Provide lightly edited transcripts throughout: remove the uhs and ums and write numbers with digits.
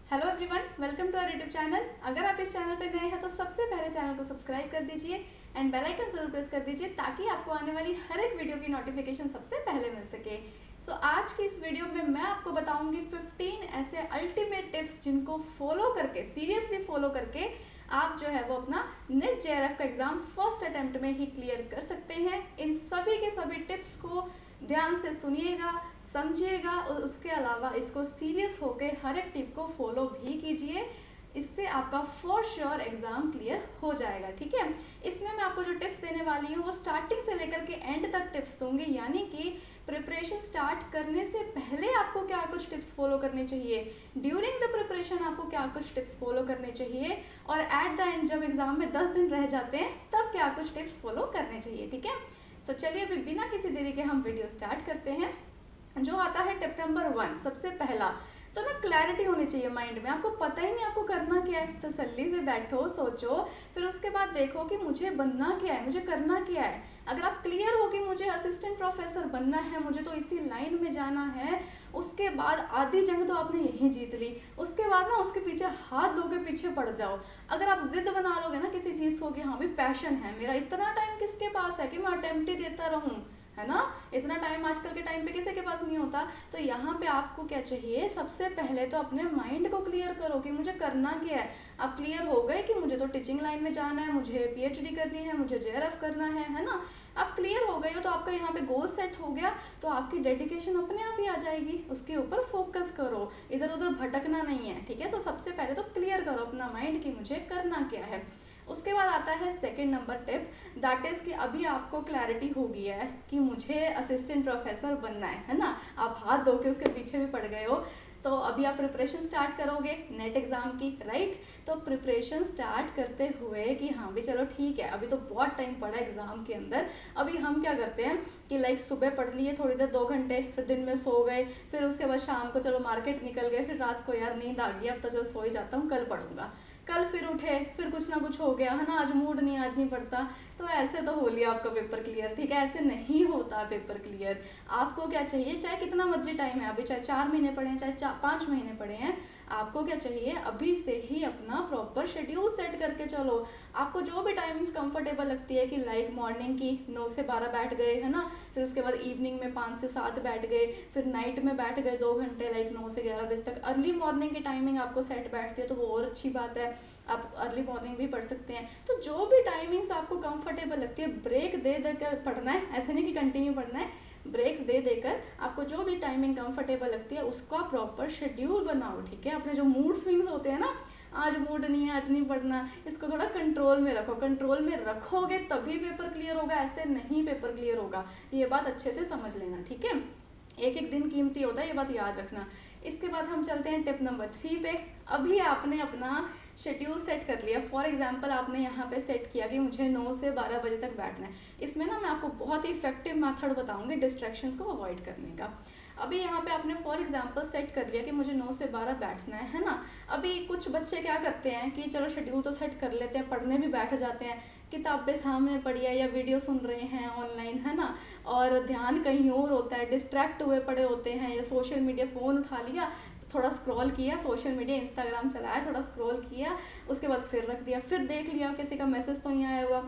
Hello everyone, welcome to our YouTube channel. अगर आप इस चैनल पर नए हैं तो सबसे पहले चैनल को सब्सक्राइब कर दीजिए एंड बेल आइकन जरूर प्रेस कर दीजिए ताकि आपको आने वाली हर एक वीडियो की नोटिफिकेशन सबसे पहले मिल सके। आज की इस वीडियो में मैं आपको बताऊंगी 15 ऐसे अल्टीमेट टिप्स जिनको फॉलो करके, सीरियसली फॉलो करके आप जो है वो अपना नेट जेआरएफ का एग्जाम फर्स्ट अटेम्प्ट में ही क्लियर कर सकते हैं। इन सभी के सभी टिप्स को ध्यान से सुनिएगा, समझिएगा और उसके अलावा इसको सीरियस होके हर एक टिप को फॉलो भी कीजिए। इससे आपका फॉर श्योर एग्जाम क्लियर हो जाएगा। ठीक है, इसमें मैं आपको जो टिप्स देने वाली हूँ वो स्टार्टिंग से लेकर के एंड तक टिप्स दूंगी, यानी कि प्रिपरेशन स्टार्ट करने से पहले आपको क्या कुछ टिप्स फॉलो करने चाहिए, ड्यूरिंग द प्रिपरेशन आपको क्या कुछ टिप्स फॉलो करने चाहिए, और एट द एंड जब एग्जाम में 10 दिन रह जाते हैं तब क्या कुछ टिप्स फॉलो करने चाहिए। ठीक है, चलिए अभी बिना किसी देरी के हम वीडियो स्टार्ट करते हैं। जो आता है टिप नंबर 1, सबसे पहला तो ना क्लैरिटी होनी चाहिए माइंड में। आपको पता ही नहीं आपको करना क्या है, तसल्ली से बैठो, सोचो, फिर उसके बाद देखो कि मुझे बनना क्या है, मुझे करना क्या है। अगर आप क्लियर हो कि मुझे असिस्टेंट प्रोफेसर बनना है, मुझे तो इसी लाइन में जाना है, उसके बाद आधी जंग तो आपने यहीं जीत ली। उसके बाद ना उसके पीछे हाथ धो के पीछे पड़ जाओ। अगर आप जिद बना लोगे ना किसी चीज़ को कि हाँ भी पैशन है मेरा, इतना टाइम किसके पास है कि मैं अटेम्प्ट ही देता रहूँ, है ना, इतना टाइम आजकल के टाइम पे किसी के पास नहीं होता। तो यहाँ पे आपको क्या चाहिए, सबसे पहले तो अपने माइंड को क्लियर करो कि मुझे करना क्या है। आप क्लियर हो गए कि मुझे तो टीचिंग लाइन में जाना है, मुझे पीएचडी करनी है, मुझे जेआरएफ करना है ना। आप क्लियर हो गए हो तो आपका यहाँ पे गोल सेट हो गया, तो आपकी डेडिकेशन अपने आप ही आ जाएगी। उसके ऊपर फोकस करो, इधर उधर भटकना नहीं है। ठीक है, सो सबसे पहले तो क्लियर करो अपना माइंड कि मुझे करना क्या है। उसके बाद आता है second number tip, that is कि अभी आपको क्लैरिटी हो गई है कि मुझे असिस्टेंट प्रोफेसर बनना है ना। आप हाथ धो के उसके पीछे भी पड़ गए हो, तो अभी आप प्रिपरेशन स्टार्ट करोगे नेट एग्ज़ाम की, राइट। तो प्रिपरेशन स्टार्ट करते हुए कि हाँ भी चलो ठीक है, अभी तो बहुत टाइम पड़ा एग्ज़ाम के अंदर। अभी हम क्या करते हैं कि लाइक सुबह पढ़ लिए थोड़ी देर 2 घंटे, फिर दिन में सो गए, फिर उसके बाद शाम को चलो मार्केट निकल गए, फिर रात को यार नींद आ गई, अब तो चलो सो ही जाता हूँ, कल पढ़ूंगा। कल फिर उठे, फिर कुछ ना कुछ हो गया, है ना, आज मूड नहीं, आज नहीं पढ़ता, तो ऐसे तो हो लिया आपका पेपर क्लियर। ठीक है, ऐसे नहीं होता पेपर क्लियर। आपको क्या चाहिए, चाहे कितना मर्जी टाइम है, अभी चाहे 4 महीने पढ़े हैं, चाहे 5 महीने पढ़े हैं, आपको क्या चाहिए, अभी से ही अपना प्रॉपर शेड्यूल सेट करके चलो। आपको जो भी टाइमिंग्स कंफर्टेबल लगती है कि लाइक मॉर्निंग की 9 से 12 बैठ गए, है ना, फिर उसके बाद इवनिंग में 5 से 7 बैठ गए, फिर नाइट में बैठ गए 2 घंटे लाइक 9 से 11 बजे तक। अर्ली मॉर्निंग की टाइमिंग आपको सेट बैठती है तो वो और अच्छी बात है, आप अर्ली मॉर्निंग भी पढ़ सकते हैं। तो जो भी टाइमिंग्स आपको कंफर्टेबल लगती है, ब्रेक दे देकर पढ़ना है, ऐसे नहीं कि कंटिन्यू पढ़ना है, ब्रेक्स दे देकर आपको जो भी टाइमिंग कंफर्टेबल लगती है उसका प्रॉपर शेड्यूल बनाओ। ठीक है, अपने जो मूड स्विंग्स होते हैं ना, आज मूड नहीं है, आज नहीं पढ़ना, इसको थोड़ा कंट्रोल में रखो। कंट्रोल में रखोगे तभी पेपर क्लियर होगा, ऐसे नहीं पेपर क्लियर होगा। ये बात अच्छे से समझ लेना। ठीक है, एक एक दिन कीमती होता है, ये बात याद रखना। इसके बाद हम चलते हैं टिप नंबर 3 पे। अभी आपने अपना शेड्यूल सेट कर लिया, फॉर एग्जांपल आपने यहाँ पे सेट किया कि मुझे 9 से 12 बजे तक बैठना है। इसमें ना मैं आपको बहुत ही इफेक्टिव मेथड बताऊंगी डिस्ट्रैक्शंस को अवॉइड करने का। अभी यहाँ पे आपने फॉर एग्जांपल सेट कर लिया कि मुझे 9 से 12 बैठना है ना। अभी कुछ बच्चे क्या करते हैं कि चलो शेड्यूल तो सेट कर लेते हैं, पढ़ने भी बैठ जाते हैं, किताबें सामने पढ़ी है या वीडियो सुन रहे हैं ऑनलाइन, है ना, और ध्यान कहीं और होता है, डिस्ट्रैक्ट हुए पड़े होते हैं, या सोशल मीडिया फ़ोन उठा लिया, थोड़ा स्क्रॉल किया, सोशल मीडिया इंस्टाग्राम चलाया, थोड़ा स्क्रॉल किया, उसके बाद फिर रख दिया, फिर देख लिया किसी का मैसेज तो नहीं आया हुआ,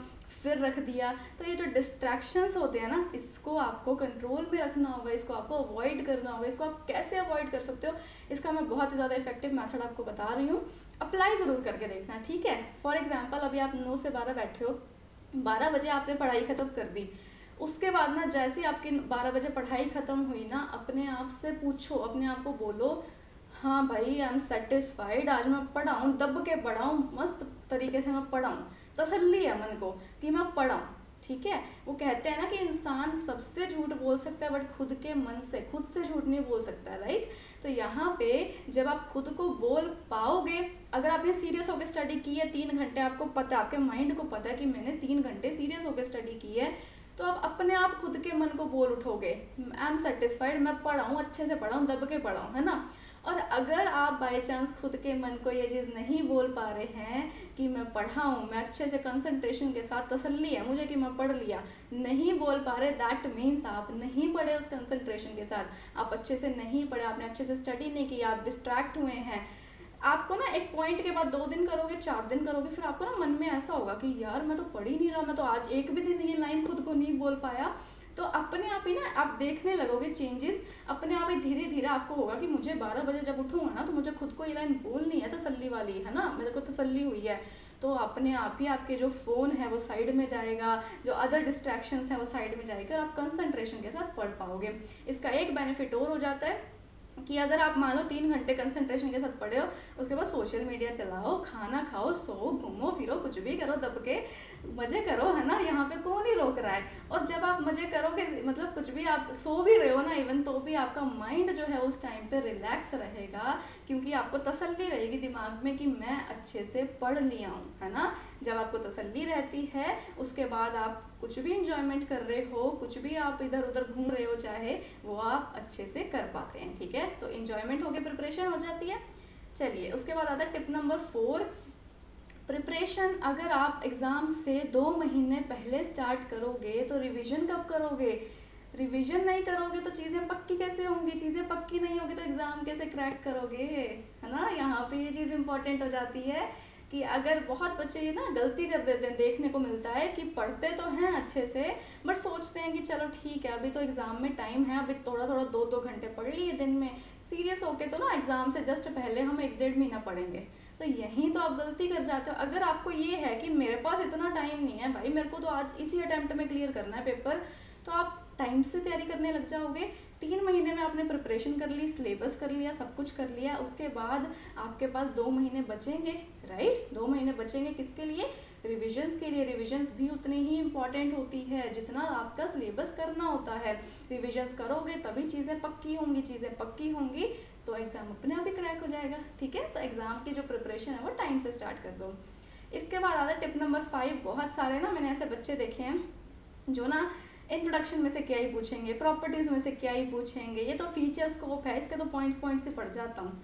फिर रख दिया। तो ये जो डिस्ट्रैक्शंस होते हैं ना, इसको आपको कंट्रोल में रखना होगा, इसको आपको अवॉइड करना होगा। इसको आप कैसे अवॉइड कर सकते हो, इसका मैं बहुत ही ज़्यादा इफेक्टिव मेथड आपको बता रही हूँ, अप्लाई ज़रूर करके देखना। ठीक है, फॉर एग्जाम्पल अभी आप 9 से 12 बैठे हो, 12 बजे आपने पढ़ाई ख़त्म कर दी। उसके बाद ना जैसे ही आपकी 12 बजे पढ़ाई ख़त्म हुई ना, अपने आप से पूछो, अपने आप को बोलो, हाँ भाई आई एम सेटिस्फाइड, आज मैं पढ़ाऊँ, दब के पढ़ाऊँ, मस्त तरीके से मैं पढ़ाऊँ, तसल्ली है मन को कि मैं पढ़ाऊँ। ठीक है, वो कहते हैं ना कि इंसान सबसे झूठ बोल सकता है बट खुद के मन से, खुद से झूठ नहीं बोल सकता, राइट। तो यहाँ पे जब आप खुद को बोल पाओगे, अगर आपने सीरियस होकर स्टडी की है 3 घंटे, आपको पता, आपके माइंड को पता है कि मैंने 3 घंटे सीरियस होकर स्टडी की है, तो आप अपने आप खुद के मन को बोल उठोगे, आई एम सेटिस्फाइड, मैं पढ़ाऊँ, अच्छे से पढ़ाऊँ, दब के पढ़ाऊँ, है ना। और अगर आप बाय चांस खुद के मन को ये चीज़ नहीं बोल पा रहे हैं कि मैं पढ़ा हूँ, मैं अच्छे से कंसंट्रेशन के साथ, तसल्ली है मुझे कि मैं पढ़ लिया, नहीं बोल पा रहे, दैट मीन्स आप नहीं पढ़े उस कंसंट्रेशन के साथ, आप अच्छे से नहीं पढ़े, आपने अच्छे से स्टडी नहीं की, आप डिस्ट्रैक्ट हुए हैं। आपको ना एक पॉइंट के बाद 2 दिन करोगे, 4 दिन करोगे, फिर आपको ना मन में ऐसा होगा कि यार मैं तो पढ़ ही नहीं रहा, मैं तो आज एक भी दिन ये लाइन खुद को नहीं बोल पाया। तो अपने आप ही ना आप देखने लगोगे चेंजेस, अपने आप ही धीरे धीरे आपको होगा कि मुझे 12 बजे जब उठूंगा ना तो मुझे खुद को ये लाइन बोलनी है, तसल्ली वाली है ना, मेरे को तसल्ली हुई है। तो अपने आप ही आपके जो फ़ोन है वो साइड में जाएगा, जो अदर डिस्ट्रैक्शंस हैं वो साइड में जाएगी, और आप कंसंट्रेशन के साथ पढ़ पाओगे। इसका एक बेनिफिट और हो जाता है कि अगर आप मान लो 3 घंटे कंसंट्रेशन के साथ पढ़े हो, उसके बाद सोशल मीडिया चलाओ, खाना खाओ, सो, घूमो फिरो, कुछ भी करो, दब के मजे करो, है ना, यहाँ पे कौन ही रोक रहा है। और जब आप मजे करोगे, मतलब कुछ भी आप सो भी रहे हो ना इवन, तो भी आपका माइंड जो है उस टाइम पे रिलैक्स रहेगा, क्योंकि आपको तसल्ली रहेगी दिमाग में कि मैं अच्छे से पढ़ लिया हूँ, है ना। जब आपको तसल्ली रहती है, उसके बाद आप कुछ भी इंजॉयमेंट कर रहे हो, कुछ भी आप इधर उधर घूम रहे हो चाहे, वो आप अच्छे से कर पाते हैं, ठीक है। तो इंजॉयमेंट हो गया, प्रिपरेशन हो जाती है। चलिए उसके बाद आता है टिप नंबर 4, प्रिपरेशन। अगर आप एग्ज़ाम से 2 महीने पहले स्टार्ट करोगे तो रिवीजन कब करोगे? रिवीजन नहीं करोगे तो चीज़ें पक्की कैसे होंगी? चीज़ें पक्की नहीं होगी तो एग्ज़ाम कैसे क्रैक करोगे, है ना। यहाँ पे ये चीज़ इंपॉर्टेंट हो जाती है कि अगर बहुत बच्चे ये ना गलती कर देते हैं, देखने को मिलता है कि पढ़ते तो हैं अच्छे से, बट सोचते हैं कि चलो ठीक है अभी तो एग्ज़ाम में टाइम है, अभी थोड़ा थोड़ा 2-2 घंटे पढ़ लिए दिन में, सीरियस होके तो ना एग्ज़ाम से जस्ट पहले हम 1-1.5 महीना पढ़ेंगे। तो यहीं तो आप गलती कर जाते हो। अगर आपको ये है कि मेरे पास इतना टाइम नहीं है भाई, मेरे को तो आज इसी अटैम्प्ट में क्लियर करना है पेपर, तो आप टाइम से तैयारी करने लग जाओगे। 3 महीने में आपने प्रिपरेशन कर ली, सिलेबस कर लिया, सब कुछ कर लिया, उसके बाद आपके पास 2 महीने बचेंगे, राइट। 2 महीने बचेंगे किसके लिए? रिविजन्स के लिए। रिविजन्स भी उतनी ही इम्पॉर्टेंट होती है जितना आपका सिलेबस करना होता है। रिविजन्स करोगे तभी चीज़ें पक्की होंगी, चीज़ें पक्की होंगी तो एग्ज़ाम अपने आप ही क्रैक हो जाएगा, ठीक है। तो एग्ज़ाम की जो प्रिपरेशन है वो टाइम से स्टार्ट कर दो। इसके बाद आता है टिप नंबर 5। बहुत सारे ना मैंने ऐसे बच्चे देखे हैं जो ना इंट्रोडक्शन में से क्या ही पूछेंगे, प्रॉपर्टीज़ में से क्या ही पूछेंगे, ये तो फीचर स्कोप है, इसके तो पॉइंट्स से पढ़ जाता हूँ।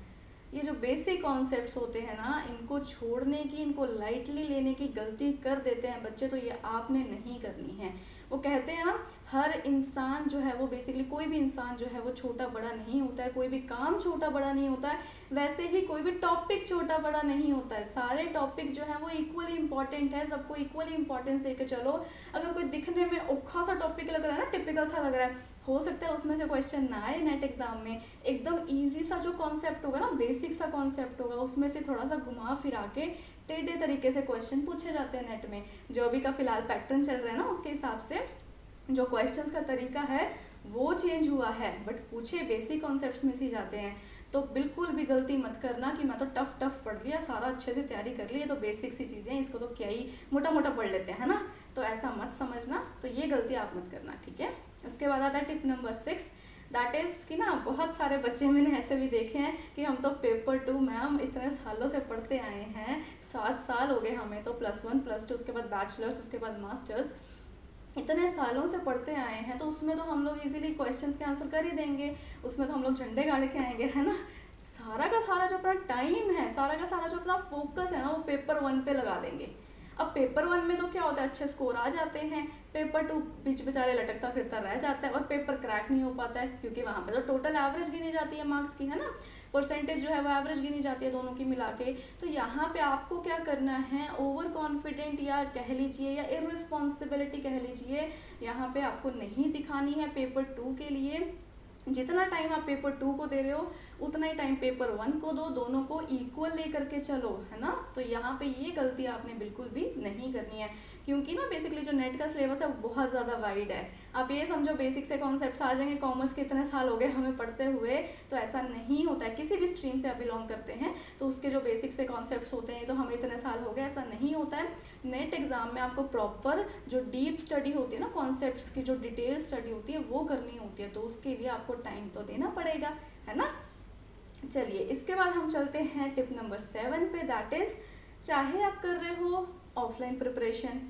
ये जो बेसिक कॉन्सेप्ट्स होते हैं ना, इनको छोड़ने की, इनको लाइटली लेने की गलती कर देते हैं बच्चे, तो ये आपने नहीं करनी है। वो कहते हैं ना, हर इंसान जो है वो बेसिकली, कोई भी इंसान जो है वो छोटा बड़ा नहीं होता है, कोई भी काम छोटा बड़ा नहीं होता है, वैसे ही कोई भी टॉपिक छोटा बड़ा नहीं होता है। सारे टॉपिक जो है वो इक्वली इंपॉर्टेंट है, सबको इक्वली इंपॉर्टेंस दे के चलो। अगर कोई दिखने में औखा सा टॉपिक लग रहा है ना, टिपिकल सा लग रहा है, हो सकता है उसमें से क्वेश्चन ना आए नेट एग्जाम में। एकदम इजी सा जो कॉन्सेप्ट होगा ना, बेसिक सा कॉन्सेप्ट होगा, उसमें से थोड़ा सा घुमा फिरा के टेढ़े तरीके से क्वेश्चन पूछे जाते हैं नेट में। जो अभी का फिलहाल पैटर्न चल रहा है ना, उसके हिसाब से जो क्वेश्चंस का तरीका है वो चेंज हुआ है, बट पूछे बेसिक कॉन्सेप्ट्स में से जाते हैं। तो बिल्कुल भी गलती मत करना कि मैं तो टफ पढ़ लिया, सारा अच्छे से तैयारी कर ली, ये तो बेसिक सी चीज़ें हैं, इसको तो क्या ही मोटा मोटा पढ़ लेते हैं, है ना। तो ऐसा मत समझना, तो ये गलती आप मत करना, ठीक है। उसके बाद आता है टिप नंबर 6, दैट इज़ कि ना बहुत सारे बच्चे मैंने ऐसे भी देखे हैं कि हम तो पेपर 2 मैम इतने सालों से पढ़ते आए हैं, 7 साल हो गए हमें तो, +1 +2 उसके बाद बैचलर्स, उसके बाद मास्टर्स, इतने सालों से पढ़ते आए हैं, तो उसमें तो हम लोग इजीली क्वेश्चंस के आंसर कर ही देंगे, उसमें तो हम लोग झंडे गाड़ के आएंगे, है ना। सारा का सारा जो अपना टाइम है, सारा का सारा जो अपना फोकस है ना, वो पेपर 1 पे लगा देंगे। अब पेपर 1 में तो क्या होता है, अच्छे स्कोर आ जाते हैं, पेपर 2 बीच बेचारे लटकता फिरता रह जाता है और पेपर क्रैक नहीं हो पाता है, क्योंकि वहाँ पे तो टोटल एवरेज गिनी जाती है मार्क्स की, है ना, परसेंटेज जो है वो एवरेज गिनी जाती है दोनों की मिला के। तो यहाँ पे आपको क्या करना है, ओवर कॉन्फिडेंट या कह लीजिए या इररिस्पॉन्सिबिलिटी कह लीजिए, यहाँ पे आपको नहीं दिखानी है पेपर 2 के लिए। जितना टाइम आप पेपर 2 को दे रहे हो उतना ही टाइम पेपर 1 को दो, दोनों को इक्वल लेकर के चलो, है ना। तो यहाँ पे ये गलती आपने बिल्कुल भी नहीं करनी है, क्योंकि ना बेसिकली जो नेट का सिलेबस है वो बहुत ज़्यादा वाइड है। आप ये समझो बेसिक से कॉन्सेप्ट्स आ जाएंगे, कॉमर्स के इतने साल हो गए हमें पढ़ते हुए, तो ऐसा नहीं होता है। किसी भी स्ट्रीम से आप बिलोंग करते हैं तो उसके जो बेसिक से कॉन्सेप्ट्स होते हैं तो हमें इतने साल हो गए, ऐसा नहीं होता है। नेट एग्जाम में आपको प्रॉपर जो डीप स्टडी होती है ना, कॉन्सेप्ट्स की जो डिटेल स्टडी होती है वो करनी होती है, तो उसके लिए आपको टाइम तो देना पड़ेगा, है ना। चलिए इसके बाद हम चलते हैं टिप नंबर 7 पे, दैट इज़ चाहे आप कर रहे हो ऑफलाइन प्रिपरेशन,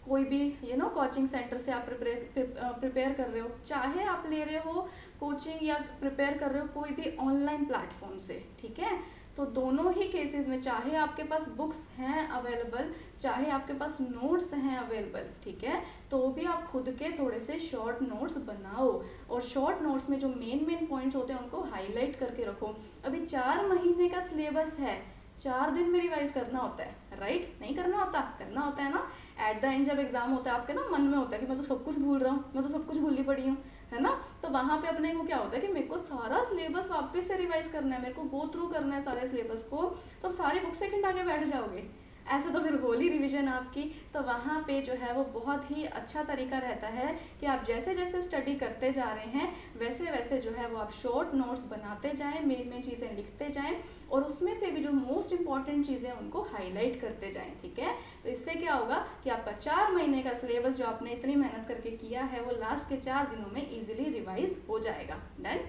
कोई भी कोचिंग सेंटर से आप प्रिपेयर कर रहे हो, चाहे आप ले रहे हो कोचिंग या प्रिपेयर कर रहे हो कोई भी ऑनलाइन प्लेटफॉर्म से, ठीक है। तो दोनों ही केसेस में, चाहे आपके पास बुक्स हैं अवेलेबल, चाहे आपके पास नोट्स हैं अवेलेबल, ठीक है, तो भी आप खुद के थोड़े से शॉर्ट नोट्स बनाओ, और शॉर्ट नोट्स में जो मेन पॉइंट्स होते हैं उनको हाईलाइट करके रखो। अभी 4 महीने का सिलेबस है, 4 दिन में रिवाइज करना होता है, राइट? नहीं करना होता, करना होता है ना। एट द एंड जब एग्जाम होता है आपके ना मन में होता है कि मैं तो सब कुछ भूल रहा हूँ, मैं तो सब कुछ भूली पड़ी हूँ, है ना। तो वहाँ पे अपने को क्या होता है कि मेरे को सारा सिलेबस वापस से रिवाइज करना है, मेरे को गो थ्रू करना है सारे सिलेबस को, तो आप सारी बुक सेकंड आगे बैठ जाओगे, ऐसे तो फिर होली रिवीजन आपकी। तो वहाँ पे जो है वो बहुत ही अच्छा तरीका रहता है कि आप जैसे जैसे स्टडी करते जा रहे हैं वैसे वैसे जो है वो आप शॉर्ट नोट्स बनाते जाएं, मेन चीज़ें लिखते जाएं, और उसमें से भी जो मोस्ट इंपॉर्टेंट चीज़ें उनको हाईलाइट करते जाएं, ठीक है। तो इससे क्या होगा कि आपका 4 महीने का सिलेबस जो आपने इतनी मेहनत करके किया है वो लास्ट के 4 दिनों में ईजिली रिवाइज हो जाएगा। डन।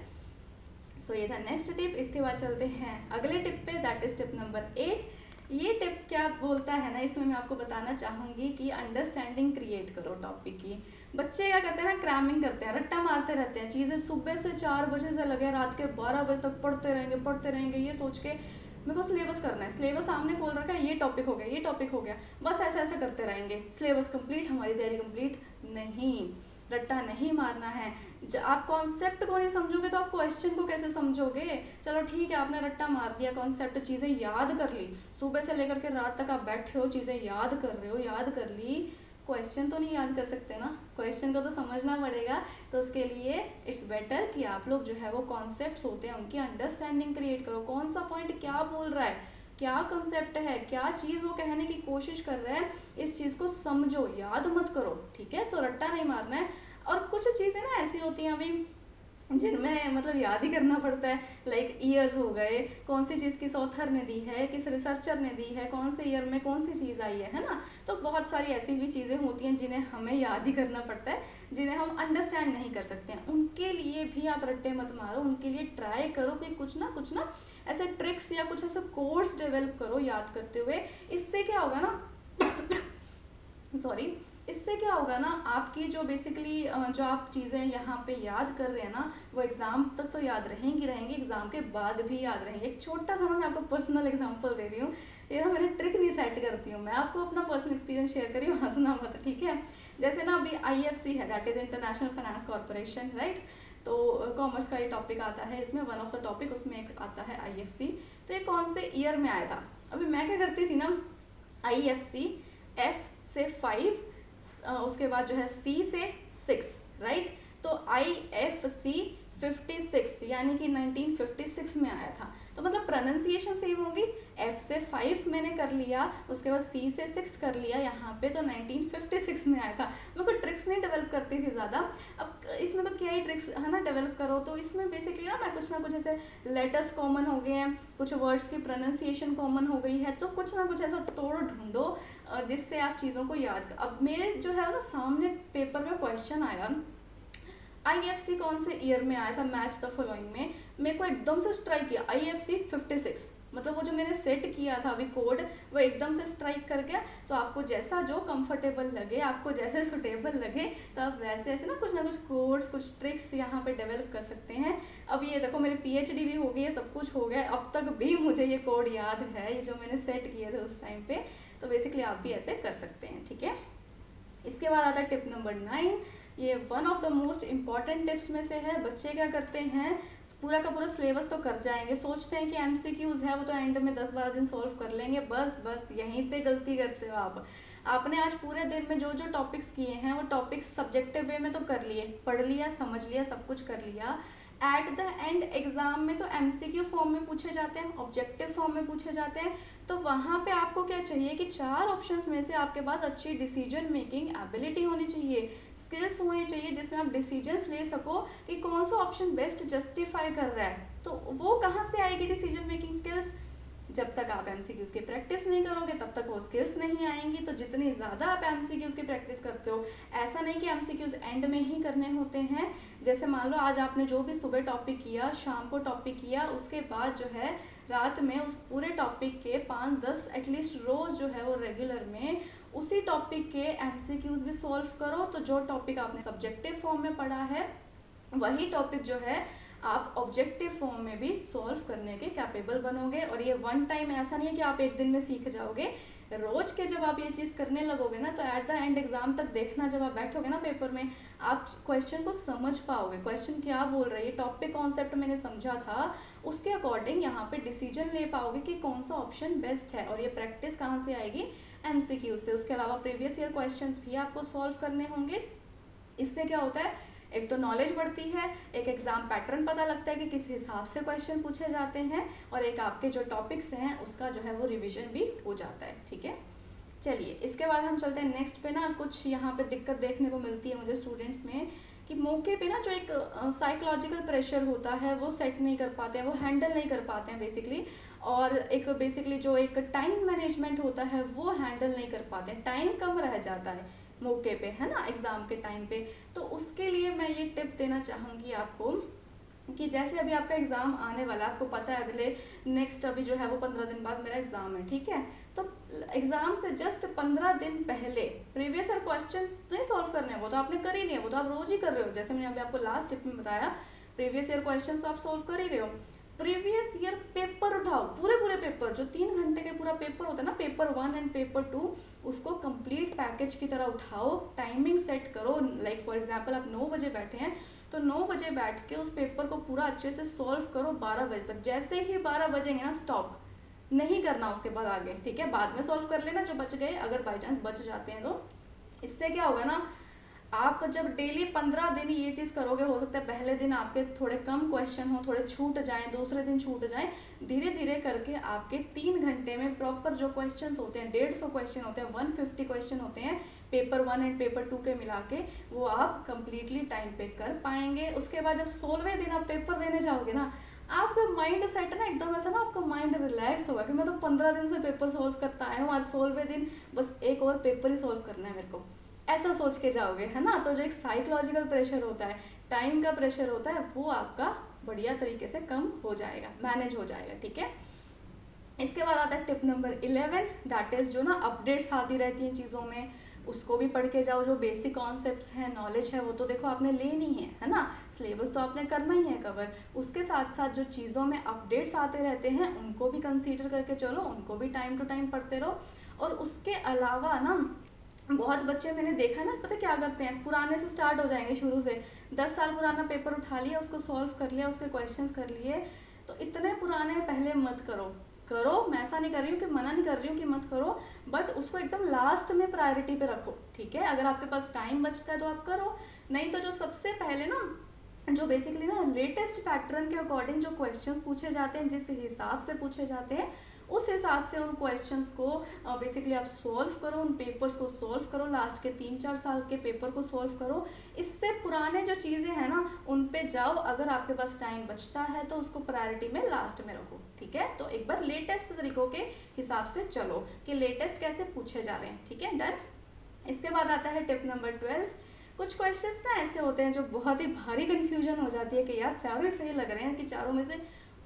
सो ये था नेक्स्ट टिप। इसके बाद चलते हैं अगले टिप पे, दैट इज टिप नंबर 8। ये टिप क्या बोलता है ना, इसमें मैं आपको बताना चाहूँगी कि अंडरस्टैंडिंग क्रिएट करो टॉपिक की। बच्चे क्या करते हैं ना, क्रैमिंग करते हैं, रट्टा मारते रहते हैं, चीज़ें सुबह से 4 बजे से लगे रात के 12 बजे तक पढ़ते रहेंगे ये सोच के मेरे को सिलेबस करना है, सिलेबस सामने खोल रखा है, ये टॉपिक हो गया, ये टॉपिक हो गया, बस ऐसे ऐसे करते रहेंगे, सिलेबस कंप्लीट, हमारी तैयारी कंप्लीट नहीं। रट्टा नहीं मारना है। जब आप कॉन्सेप्ट को नहीं समझोगे तो आप क्वेश्चन को कैसे समझोगे। चलो ठीक है, आपने रट्टा मार दिया, कॉन्सेप्ट, चीज़ें याद कर ली, सुबह से लेकर के रात तक आप बैठे हो, चीज़ें याद कर रहे हो, याद कर ली, क्वेश्चन तो नहीं याद कर सकते ना, क्वेश्चन को तो समझना पड़ेगा। तो उसके लिए इट्स बेटर कि आप लोग जो है वो कॉन्सेप्ट्स होते हैं उनकी अंडरस्टैंडिंग क्रिएट करो, कौन सा पॉइंट क्या बोल रहा है, क्या कंसेप्ट है, क्या चीज़ वो कहने की कोशिश कर रहा है, इस चीज़ को समझो, याद मत करो, ठीक है। तो रट्टा नहीं मारना है। और कुछ चीज़ें ना ऐसी होती हैं अभी जिनमें मतलब याद ही करना पड़ता है, लाइक ईयर्स हो गए, कौन सी चीज़ किस ऑथर ने दी है, किस रिसर्चर ने दी है, कौन से ईयर में कौन सी चीज़ आई है ना। तो बहुत सारी ऐसी भी चीज़ें होती हैं जिन्हें हमें याद ही करना पड़ता है, जिन्हें हम अंडरस्टैंड नहीं कर सकते हैं। उनके लिए भी आप रट्टे मत मारो, उनके लिए ट्राई करो कि कुछ ना ऐसे ट्रिक्स या कुछ ऐसे कोर्स डेवलप करो याद करते हुए। इससे क्या होगा ना सॉरी इससे क्या होगा ना, आपकी जो बेसिकली जो आप चीज़ें यहाँ पे याद कर रहे हैं ना, वो एग्ज़ाम तक तो याद रहेंगी, एग्ज़ाम के बाद भी याद रहेंगे। एक छोटा सा ना मैं आपको पर्सनल एग्जांपल दे रही हूँ, ये ना मैंने ट्रिक नहीं सेट करती हूँ, मैं आपको अपना पर्सनल एक्सपीरियंस शेयर करी हूँ, हंसना मत, ठीक है। जैसे ना अभी IFC है, that is international finance corporation, right. तो कॉमर्स का ये टॉपिक आता है, इसमें वन ऑफ द टॉपिक उसमें एक आता है IFC। तो ये कौन से ईयर में आया था। अभी मैं क्या करती थी ना, IFC F से 5, उसके बाद जो है C से 6, राइट। तो IFC 56 यानी कि 1956 में आया था। तो मतलब प्रोनाउंसिएशन सेम होगी, F से 5 मैंने कर लिया, उसके बाद C से 6 कर लिया यहाँ पे, तो 1956 में आया था। मैं कोई ट्रिक्स नहीं डेवलप करती थी ज़्यादा। अब इसमें तो क्या ही ट्रिक्स है ना डेवलप करो, तो इसमें बेसिकली ना मैं कुछ ना कुछ ऐसे लेटर्स कॉमन हो गए हैं, कुछ वर्ड्स की प्रोनाउंसिएशन कॉमन हो गई है, तो कुछ ना कुछ ऐसा तोड़ ढूंढो जिससे आप चीज़ों को याद कर। अब मेरे जो है ना सामने पेपर में क्वेश्चन आया, IFC कौन से ईयर में आया था, मैच द फॉलोइंग में, मेरे को एकदम से स्ट्राइक किया IFC 56, मतलब वो जो मैंने सेट किया था अभी कोड, वो एकदम से स्ट्राइक कर गया। तो आपको जैसा जो कंफर्टेबल लगे, आपको जैसे सुटेबल लगे, तो आप वैसे ऐसे ना कुछ कोड्स, कुछ ट्रिक्स यहाँ पे डेवलप कर सकते हैं। अब ये देखो मेरी PhD भी हो गई है, सब कुछ हो गया, अब तक भी मुझे ये कोड याद है, ये जो मैंने सेट किए थे उस टाइम पे। तो बेसिकली आप भी ऐसे कर सकते हैं, ठीक है। इसके बाद आता है टिप नंबर 9। ये one of the most important tips में से है। बच्चे क्या करते हैं, पूरा का पूरा सिलेबस तो कर जाएंगे, सोचते हैं कि MCQs है वो तो एंड में 10-12 दिन सॉल्व कर लेंगे, बस यहीं पे गलती करते हो आप। आपने आज पूरे दिन में जो जो टॉपिक्स किए हैं वो टॉपिक्स सब्जेक्टिव वे में तो कर लिए, पढ़ लिया, समझ लिया, सब कुछ कर लिया। एट द एंड एग्जाम में तो MCQ फॉर्म में पूछे जाते हैं, ऑब्जेक्टिव फॉर्म में पूछे जाते हैं। तो वहाँ पे आपको क्या चाहिए कि 4 ऑप्शंस में से आपके पास अच्छी डिसीजन मेकिंग एबिलिटी होनी चाहिए, स्किल्स होनी चाहिए, जिसमें आप डिसीजंस ले सको कि कौन सा ऑप्शन बेस्ट जस्टिफाई कर रहा है। तो वो कहाँ से आएगी डिसीजन मेकिंग स्किल्स, जब तक आप MCQs की प्रैक्टिस नहीं करोगे तब तक वो स्किल्स नहीं आएंगी। तो जितनी ज़्यादा आप MCQs की प्रैक्टिस करते हो, ऐसा नहीं कि MCQs एंड में ही करने होते हैं। जैसे मान लो आज आपने जो भी सुबह टॉपिक किया, शाम को टॉपिक किया, उसके बाद जो है रात में उस पूरे टॉपिक के 5-10 एटलीस्ट रोज़ जो है वो रेगुलर में उसी टॉपिक के MCQs भी सॉल्व करो। तो जो टॉपिक आपने सब्जेक्टिव फॉर्म में पढ़ा है वही टॉपिक जो है आप ऑब्जेक्टिव फॉर्म में भी सॉल्व करने के कैपेबल बनोगे। और ये वन टाइम ऐसा नहीं है कि आप एक दिन में सीख जाओगे, रोज के जब आप ये चीज़ करने लगोगे ना तो एट द एंड एग्जाम तक देखना, जब आप बैठोगे ना पेपर में, आप क्वेश्चन को समझ पाओगे, क्वेश्चन क्या बोल रही है, टॉपिक कॉन्सेप्ट मैंने समझा था, उसके अकॉर्डिंग यहाँ पे डिसीजन ले पाओगे कि कौन सा ऑप्शन बेस्ट है। और ये प्रैक्टिस कहाँ से आएगी, एमसीक्यू से। उसके अलावा प्रीवियस ईयर क्वेश्चंस भी आपको सॉल्व करने होंगे। इससे क्या होता है, एक तो नॉलेज बढ़ती है, एक एग्जाम पैटर्न पता लगता है कि किस हिसाब से क्वेश्चन पूछे जाते हैं, और एक आपके जो टॉपिक्स हैं उसका जो है वो रिवीजन भी हो जाता है। ठीक है, चलिए इसके बाद हम चलते हैं नेक्स्ट पे ना। कुछ यहाँ पे दिक्कत देखने को मिलती है मुझे स्टूडेंट्स में कि मौके पे ना जो एक साइकोलॉजिकल प्रेशर होता है वो सेट नहीं कर पाते हैं, वो हैंडल नहीं कर पाते हैं बेसिकली। और एक बेसिकली जो एक टाइम मैनेजमेंट होता है वो हैंडल नहीं कर पाते हैं, टाइम कम रह जाता है मौके पे, है ना, एग्ज़ाम के टाइम पे। तो उसके लिए मैं ये टिप देना चाहूँगी आपको कि जैसे अभी आपका एग्ज़ाम आने वाला है, आपको पता है अगले नेक्स्ट अभी जो है वो 15 दिन बाद मेरा एग्ज़ाम है, ठीक है। तो एग्ज़ाम से जस्ट 15 दिन पहले प्रीवियस ईयर क्वेश्चंस नहीं सॉल्व करने हैं, वो तो आपने कर ही नहीं है, वो तो आप रोज ही कर रहे हो। जैसे मैंने अभी आपको लास्ट टिप में बताया, प्रीवियस ईयर क्वेश्चन आप सॉल्व कर ही रहे हो। प्रीवियस ईयर पेपर उठाओ, पूरे पूरे पेपर, जो 3 घंटे के पूरा पेपर होता है ना, पेपर 1 एंड पेपर 2, उसको कंप्लीट पैकेज की तरह उठाओ, टाइमिंग सेट करो। लाइक फॉर एग्जांपल आप 9 बजे बैठे हैं तो 9 बजे बैठ के उस पेपर को पूरा अच्छे से सॉल्व करो 12 बजे तक। जैसे ही 12 बजेंगे ना, स्टॉप नहीं करना उसके बाद आगे, ठीक है। बाद में सॉल्व कर लेना जो बच गए, अगर बाई चांस बच जाते हैं तो। इससे क्या होगा ना, आप जब डेली 15 दिन ये चीज़ करोगे, हो सकता है पहले दिन आपके थोड़े कम क्वेश्चन हो, थोड़े छूट जाएं, दूसरे दिन छूट जाएं, धीरे धीरे करके आपके 3 घंटे में प्रॉपर जो क्वेश्चंस होते हैं, 150 क्वेश्चन होते हैं, 150 क्वेश्चन होते हैं पेपर 1 एंड पेपर 2 के मिला के, वो आप कंप्लीटली टाइम पे कर पाएंगे। उसके बाद जब 16वें दिन आप पेपर देने जाओगे ना, आपका माइंड सेट ना एकदम ऐसा ना, आपका माइंड रिलैक्स होगा कि मैं तो 15 दिन से पेपर सॉल्व करता आया हूँ, आज 16वें दिन बस एक और पेपर ही सॉल्व करना है मेरे को, ऐसा सोच के जाओगे, है ना। तो जो एक साइकोलॉजिकल प्रेशर होता है, टाइम का प्रेशर होता है, वो आपका बढ़िया तरीके से कम हो जाएगा, मैनेज हो जाएगा, ठीक है। इसके बाद आता है टिप नंबर 11, दैट इज जो ना अपडेट्स आती रहती हैं चीज़ों में, उसको भी पढ़ के जाओ। जो बेसिक कॉन्सेप्ट्स हैं, नॉलेज है, वो तो देखो आपने लेनी है ना, सिलेबस तो आपने करना ही है कवर। उसके साथ साथ जो चीज़ों में अपडेट्स आते रहते हैं उनको भी कंसीडर करके चलो, उनको भी टाइम टू टाइम पढ़ते रहो। और उसके अलावा ना, बहुत बच्चे मैंने देखा ना, पता क्या करते हैं, पुराने से स्टार्ट हो जाएंगे, शुरू से 10 साल पुराना पेपर उठा लिया, उसको सॉल्व कर लिया, उसके क्वेश्चंस कर लिए। तो इतने पुराने पहले मत करो, मैं ऐसा नहीं कर रही हूँ कि मना नहीं कर रही हूँ कि मत करो, बट उसको एकदम लास्ट में प्रायोरिटी पे रखो, ठीक है। अगर आपके पास टाइम बचता है तो आप करो, नहीं तो जो सबसे पहले ना, जो बेसिकली ना लेटेस्ट पैटर्न के अकॉर्डिंग जो क्वेश्चंस पूछे जाते हैं, जिस हिसाब से पूछे जाते हैं, उस हिसाब से उन क्वेश्चंस को बेसिकली आप सॉल्व करो, उन पेपर्स को सॉल्व करो, लास्ट के 3-4 साल के पेपर को सॉल्व करो। इससे पुराने जो चीज़ें हैं ना, उन पे जाओ। अगर आपके पास टाइम बचता है तो उसको प्रायोरिटी में लास्ट में रखो, ठीक है। तो एक बार लेटेस्ट तरीकों के हिसाब से चलो कि लेटेस्ट कैसे पूछे जा रहे हैं, ठीक है, डन। इसके बाद आता है टिप नंबर 12। कुछ क्वेश्चंस ना ऐसे होते हैं जो बहुत ही भारी कंफ्यूजन हो जाती है कि यार चारों ही सही लग रहे हैं, कि चारों में से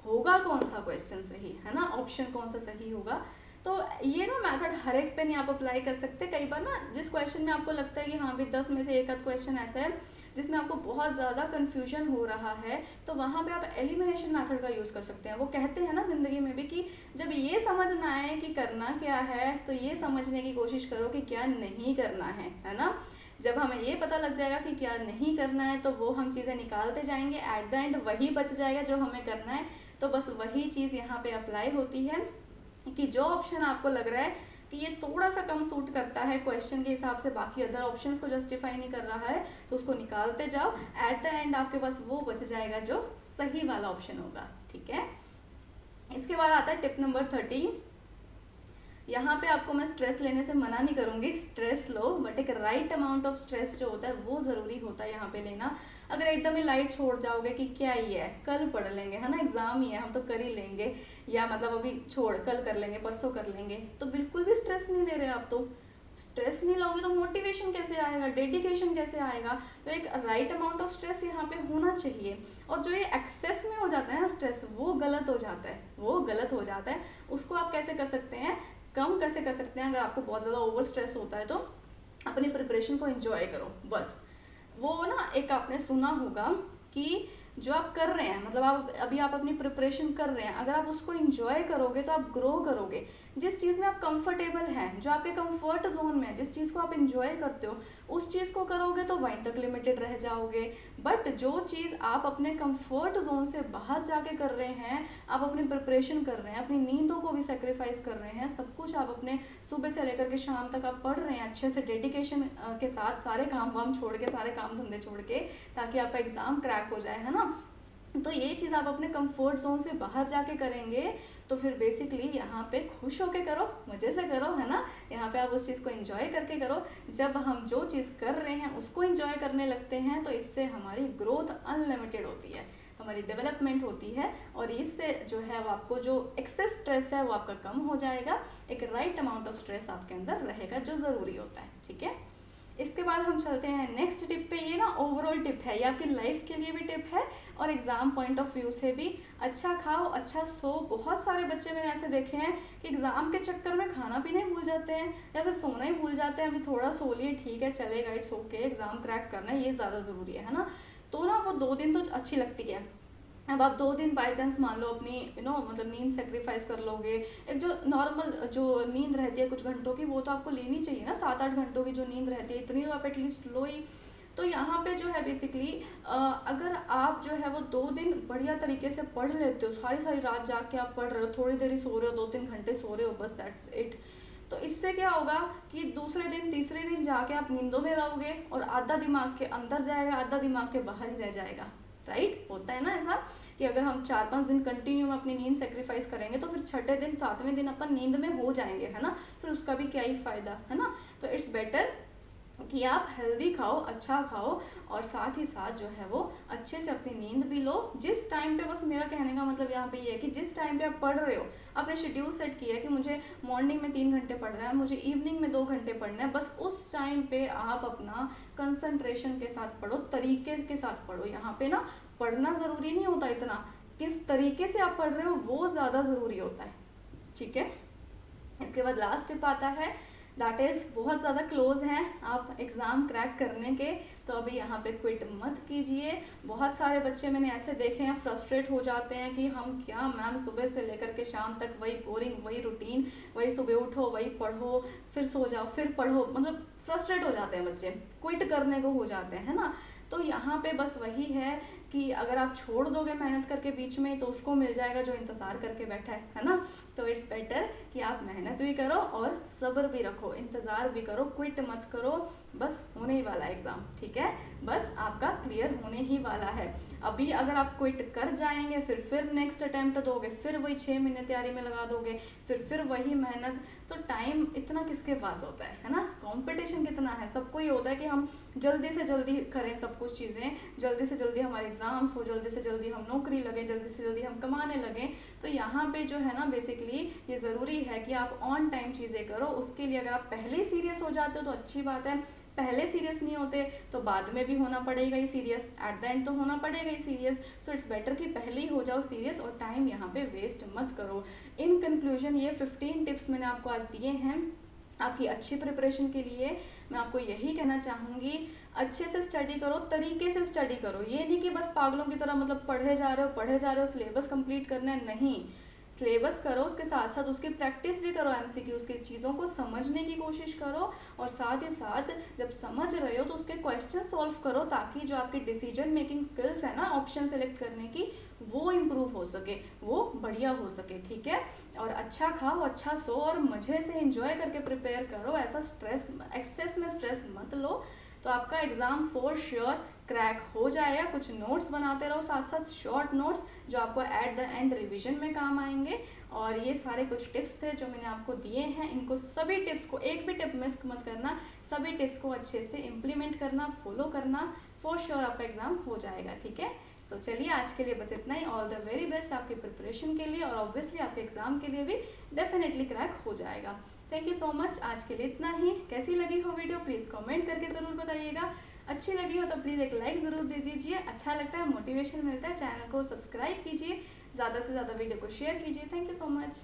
होगा कौन सा क्वेश्चन सही, है ना, ऑप्शन कौन सा सही होगा। तो ये ना मेथड हर एक पे नहीं आप अप्लाई कर सकते। कई बार ना जिस क्वेश्चन में आपको लगता है कि हाँ भी 10 में से एक आध क्वेश्चन ऐसा है जिसमें आपको बहुत ज़्यादा कन्फ्यूजन हो रहा है, तो वहाँ पे आप एलिमिनेशन मेथड का यूज़ कर सकते हैं। वो कहते हैं ना ज़िंदगी में भी कि जब ये समझ ना आए कि करना क्या है, तो ये समझने की कोशिश करो कि क्या नहीं करना है ना। जब हमें ये पता लग जाएगा कि क्या नहीं करना है, तो वो हम चीज़ें निकालते जाएंगे, एट द एंड वही बच जाएगा जो हमें करना है। तो बस वही चीज़ यहाँ पे अप्लाई होती है कि जो ऑप्शन आपको लग रहा है कि ये थोड़ा सा कम सूट करता है क्वेश्चन के हिसाब से, बाकी अदर ऑप्शंस को जस्टिफाई नहीं कर रहा है, तो उसको निकालते जाओ। एट द एंड आपके पास वो बच जाएगा जो सही वाला ऑप्शन होगा, ठीक है। इसके बाद आता है टिप नंबर 13। यहाँ पे आपको मैं स्ट्रेस लेने से मना नहीं करूँगी, स्ट्रेस लो, बट एक राइट अमाउंट ऑफ स्ट्रेस जो होता है वो ज़रूरी होता है यहाँ पे लेना। अगर एकदम ही लाइट छोड़ जाओगे कि क्या ही है, कल पढ़ लेंगे, है ना, एग्ज़ाम ही है, हम तो कर ही लेंगे, या मतलब अभी छोड़ कल कर लेंगे, परसों कर लेंगे, तो बिल्कुल भी स्ट्रेस नहीं ले रहे आप। तो स्ट्रेस नहीं लोगे तो मोटिवेशन कैसे आएगा, डेडिकेशन कैसे आएगा। तो एक राइट अमाउंट ऑफ स्ट्रेस यहाँ पे होना चाहिए। और जो ये एक्सेस में हो जाता है ना स्ट्रेस, वो गलत हो जाता है, उसको आप कैसे कर सकते हैं, कम कैसे कर सकते हैं। अगर आपको बहुत ज़्यादा ओवर स्ट्रेस होता है तो अपनी प्रिपरेशन को एंजॉय करो बस। वो ना एक आपने सुना होगा कि जो आप कर रहे हैं, मतलब आप अभी आप अपनी प्रिपरेशन कर रहे हैं, अगर आप उसको इंजॉय करोगे तो आप ग्रो करोगे। जिस चीज़ में आप कंफर्टेबल हैं, जो आपके कंफर्ट जोन में है, जिस चीज़ को आप इंजॉय करते हो, उस चीज़ को करोगे तो वहीं तक लिमिटेड रह जाओगे। बट जो चीज़ आप अपने कंफर्ट जोन से बाहर जाके कर रहे हैं, आप अपनी प्रिपरेशन कर रहे हैं, अपनी नींदों को भी सेक्रीफाइस कर रहे हैं, सब कुछ आप अपने सुबह से लेकर के शाम तक आप पढ़ रहे हैं अच्छे से डेडिकेशन के साथ, सारे काम वाम छोड़ के, सारे काम धंधे छोड़ के, ताकि आपका एग्ज़ाम क्रैक हो जाए, है ना। तो ये चीज़ आप अपने कंफर्ट जोन से बाहर जाके करेंगे तो फिर बेसिकली यहाँ पे खुश होके करो, मज़े से करो, है ना। यहाँ पे आप उस चीज़ को एंजॉय करके करो। जब हम जो चीज़ कर रहे हैं उसको एंजॉय करने लगते हैं तो इससे हमारी ग्रोथ अनलिमिटेड होती है, हमारी डेवलपमेंट होती है, और इससे जो है वो आपको जो एक्सेस स्ट्रेस है वो आपका कम हो जाएगा। एक राइट अमाउंट ऑफ स्ट्रेस आपके अंदर रहेगा जो ज़रूरी होता है, ठीक है। इसके बाद हम चलते हैं नेक्स्ट टिप पे। ये ना ओवरऑल टिप है, ये आपकी लाइफ के लिए भी टिप है और एग्ज़ाम पॉइंट ऑफ व्यू से भी। अच्छा खाओ, अच्छा सो। बहुत सारे बच्चे मैंने ऐसे देखे हैं कि एग्ज़ाम के चक्कर में खाना पीना ही भूल जाते हैं या फिर सोना ही भूल जाते हैं। अभी थोड़ा सो लिए, ठीक है, चलेगा, इट्स ओके, एग्ज़ाम क्रैक करना है, ये ज़्यादा ज़रूरी है ना। तो ना वो 2 दिन तो अच्छी लगती है। अब आप 2 दिन बाई चांस मान लो अपनी मतलब नींद सेक्रीफाइस कर लोगे। एक जो नॉर्मल जो नींद रहती है कुछ घंटों की, वो तो आपको लेनी चाहिए ना, 7-8 घंटों की जो नींद रहती है, इतनी तो आप एटलीस्ट लो ही। तो यहाँ पे जो है बेसिकली अगर आप जो है वो 2 दिन बढ़िया तरीके से पढ़ लेते हो, सारी सारी रात जाग के आप पढ़ रहे हो, थोड़ी देर ही सो रहे हो, 2-3 घंटे सो रहे हो, बस दैट्स इट। तो इससे क्या होगा कि दूसरे दिन तीसरे दिन जाके आप नींदों में रहोगे और आधा दिमाग के अंदर जाएगा, आधा दिमाग के बाहर ही रह जाएगा। राइट, होता है ना ऐसा कि अगर हम 4-5 दिन कंटिन्यू में अपनी नींद सेक्रीफाइस करेंगे तो फिर छठे दिन 7वें दिन अपन नींद में हो जाएंगे, है ना। फिर उसका भी क्या ही फायदा, है ना। तो इट्स बेटर कि आप हेल्दी खाओ, अच्छा खाओ, और साथ ही साथ जो है वो अच्छे से अपनी नींद भी लो जिस टाइम पे। बस मेरा कहने का मतलब यहाँ पे ये है कि जिस टाइम पे आप पढ़ रहे हो, आपने शेड्यूल सेट किया है कि मुझे मॉर्निंग में 3 घंटे पढ़ना है, मुझे इवनिंग में 2 घंटे पढ़ना है, बस उस टाइम पे आप अपना कंसंट्रेशन के साथ पढ़ो, तरीके के साथ पढ़ो। यहाँ पे ना पढ़ना ज़रूरी नहीं होता इतना, किस तरीके से आप पढ़ रहे हो वो ज़्यादा ज़रूरी होता है, ठीक है। इसके बाद लास्ट टिप आता है, दैट इज़ बहुत ज़्यादा क्लोज हैं आप एग्ज़ाम क्रैक करने के। तो अभी यहाँ पे क्विट मत कीजिए। बहुत सारे बच्चे मैंने ऐसे देखे हैं फ्रस्ट्रेट हो जाते हैं कि हम क्या मैम सुबह से लेकर के शाम तक वही बोरिंग, वही रूटीन, वही सुबह उठो, वही पढ़ो, फिर सो जाओ, फिर पढ़ो, मतलब फ्रस्ट्रेट हो जाते हैं बच्चे, क्विट करने को हो जाते हैं, है ना। तो यहाँ पे बस वही है कि अगर आप छोड़ दोगे मेहनत करके बीच में तो उसको मिल जाएगा जो इंतज़ार करके बैठा है ना। तो इट्स बेटर कि आप मेहनत भी करो और सब्र भी रखो, इंतज़ार भी करो, क्विट मत करो। बस होने ही वाला है एग्ज़ाम, ठीक है, बस आपका क्लियर होने ही वाला है। अभी अगर आप क्विट कर जाएंगे फिर नेक्स्ट अटैम्प्ट दोगे, फिर वही 6 महीने तैयारी में लगा दोगे, फिर वही मेहनत, तो टाइम इतना किसके पास होता है ना। कंपटीशन कितना है, सबको ये होता है कि हम जल्दी से जल्दी करें सब कुछ चीज़ें, जल्दी से जल्दी हमारे एग्ज़ाम्स हो, जल्दी से जल्दी हम नौकरी लगें, जल्दी से जल्दी हम कमाने लगें। तो यहाँ पे जो है ना बेसिकली ये ज़रूरी है कि आप ऑन टाइम चीज़ें करो। उसके लिए अगर आप पहले सीरियस हो जाते हो तो अच्छी बात है, पहले सीरियस नहीं होते तो बाद में भी होना पड़ेगा ही सीरियस, एट द एंड तो होना पड़ेगा ही सीरियस। सो इट्स बेटर कि पहले ही हो जाओ सीरियस और टाइम यहाँ पे वेस्ट मत करो। इन कंक्लूजन ये 15 टिप्स मैंने आपको आज दिए हैं आपकी अच्छी प्रिपरेशन के लिए। मैं आपको यही कहना चाहूँगी, अच्छे से स्टडी करो, तरीके से स्टडी करो। ये नहीं कि बस पागलों की तरह मतलब पढ़े जा रहे हो, सिलेबस कंप्लीट करना है, नहीं। सिलेबस करो, उसके साथ साथ उसकी प्रैक्टिस भी करो, एमसीक्यूज़ की चीज़ों को समझने की कोशिश करो, और साथ ही साथ जब समझ रहे हो तो उसके क्वेश्चन सॉल्व करो, ताकि जो आपकी डिसीजन मेकिंग स्किल्स है ना ऑप्शन सेलेक्ट करने की, वो इम्प्रूव हो सके, वो बढ़िया हो सके, ठीक है। और अच्छा खाओ, अच्छा सो, और मज़े से एंजॉय करके प्रिपेयर करो। ऐसा स्ट्रेस, एक्सेस में स्ट्रेस मत लो, तो आपका एग्ज़ाम फॉर श्योर क्रैक हो जाएगा। कुछ नोट्स बनाते रहो साथ साथ, शॉर्ट नोट्स जो आपको एट द एंड रिवीजन में काम आएंगे। और ये सारे कुछ टिप्स थे जो मैंने आपको दिए हैं, इनको सभी टिप्स को, एक भी टिप मिस मत करना, सभी टिप्स को अच्छे से इम्प्लीमेंट करना, फॉलो करना, फॉर श्योर आपका एग्ज़ाम हो जाएगा, ठीक है। सो चलिए आज के लिए बस इतना ही। ऑल द वेरी बेस्ट आपकी प्रिपरेशन के लिए, और ऑब्वियसली आपके एग्ज़ाम के लिए भी डेफिनेटली क्रैक हो जाएगा। थैंक यू सो मच, आज के लिए इतना ही। कैसी लगी हो वीडियो प्लीज़ कमेंट करके ज़रूर बताइएगा। अच्छी लगी हो तो प्लीज़ एक लाइक ज़रूर दे दीजिए, अच्छा लगता है, मोटिवेशन मिलता है। चैनल को सब्सक्राइब कीजिए, ज़्यादा से ज़्यादा वीडियो को शेयर कीजिए। Thank you so much.